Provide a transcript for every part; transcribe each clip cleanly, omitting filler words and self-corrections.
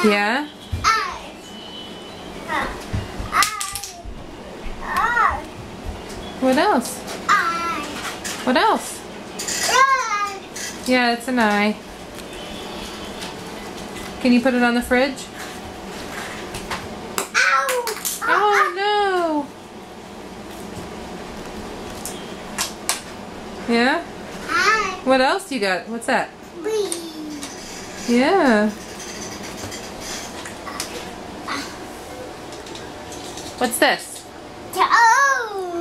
Yeah? What else? What else? Yeah, it's an eye. Can you put it on the fridge? Oh no! Yeah? What else you got? What's that? Yeah. What's this?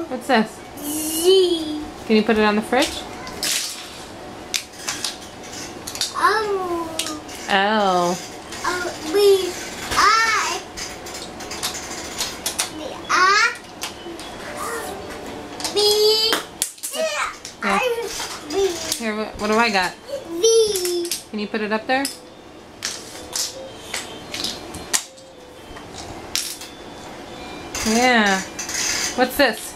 What's this? Z. Can you put it on the fridge? L. B. I. B. Here, what do I got? V. Can you put it up there? Yeah. What's this?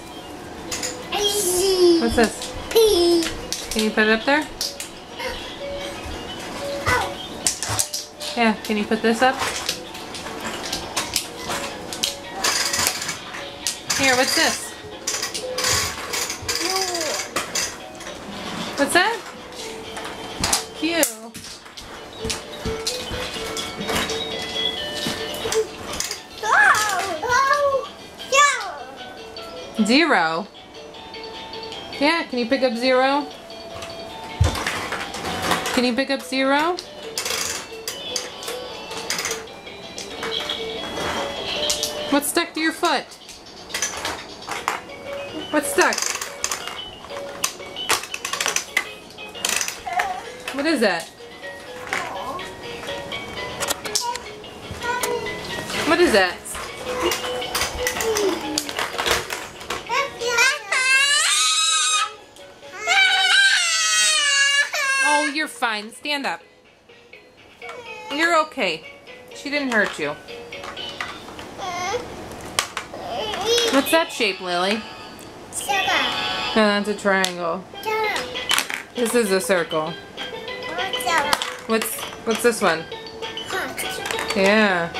Z. What's this? P. Can you put it up there? Yeah, can you put this up? Here, what's this? What's that? Q. Zero. Yeah, can you pick up zero? Can you pick up zero? What's stuck to your foot? What's stuck? What is that? What is that? Oh, you're fine. Stand up. You're okay. She didn't hurt you. What's that shape, Lily? No, that's a triangle. This is a circle. What's this one? Yeah.